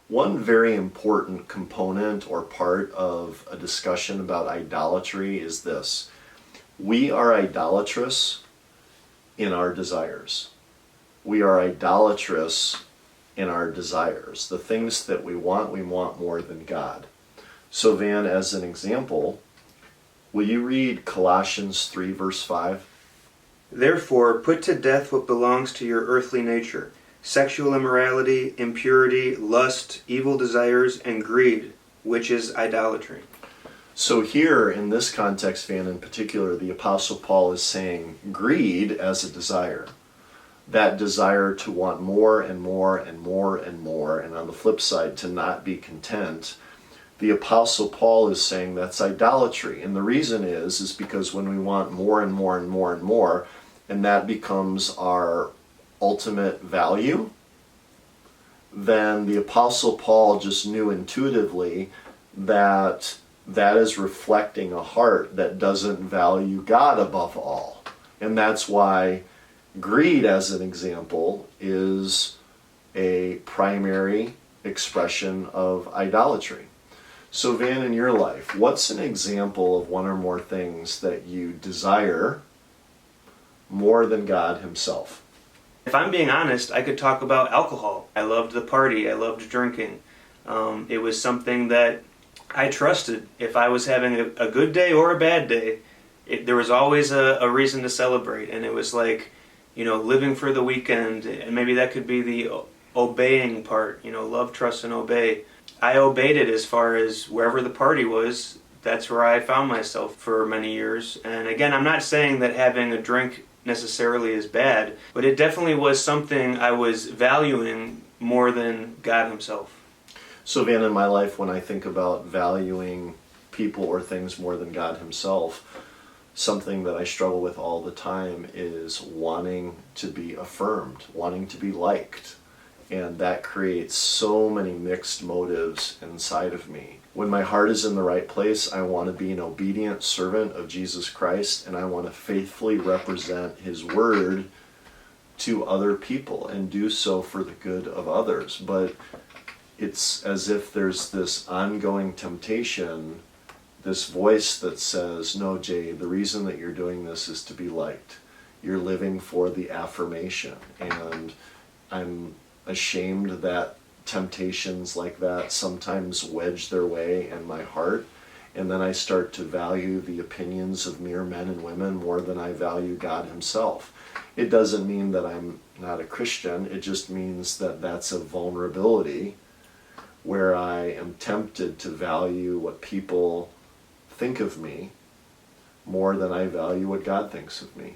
One very important component or part of a discussion about idolatry is this. We are idolatrous in our desires. We are idolatrous in our desires. The things that we want more than God. So Van, as an example, will you read Colossians 3 verse 5? Therefore, put to death what belongs to your earthly nature: sexual immorality, impurity, lust, evil desires, and greed, which is idolatry. So here, in this context, Van, in particular, the Apostle Paul is saying greed as a desire. That desire to want more and more and more and more, and on the flip side, to not be content. The Apostle Paul is saying that's idolatry. And the reason is because when we want more and more and more and more, and that becomes our ultimate value, then the Apostle Paul just knew intuitively that that is reflecting a heart that doesn't value God above all. And that's why greed, as an example, is a primary expression of idolatry. So Van, in your life, what's an example of one or more things that you desire more than God himself? If I'm being honest, I could talk about alcohol. I loved the party. I loved drinking. It was something that I trusted. If I was having a good day or a bad day, there was always a reason to celebrate. And it was like, living for the weekend. And maybe that could be the obeying part, love, trust, and obey. I obeyed it as far as wherever the party was. That's where I found myself for many years. And again, I'm not saying that having a drink necessarily is bad, but it definitely was something I was valuing more than God himself. So Van, in my life, when I think about valuing people or things more than God himself, something that I struggle with all the time is wanting to be affirmed, wanting to be liked. And that creates so many mixed motives inside of me. When my heart is in the right place, I want to be an obedient servant of Jesus Christ, and I want to faithfully represent his word to other people and do so for the good of others. But it's as if there's this ongoing temptation, this voice that says, no, Jay, the reason that you're doing this is to be liked. You're living for the affirmation. And I'm ashamed that temptations like that sometimes wedge their way in my heart, and then I start to value the opinions of mere men and women more than I value God himself. It doesn't mean that I'm not a Christian, it just means that that's a vulnerability where I am tempted to value what people think of me more than I value what God thinks of me.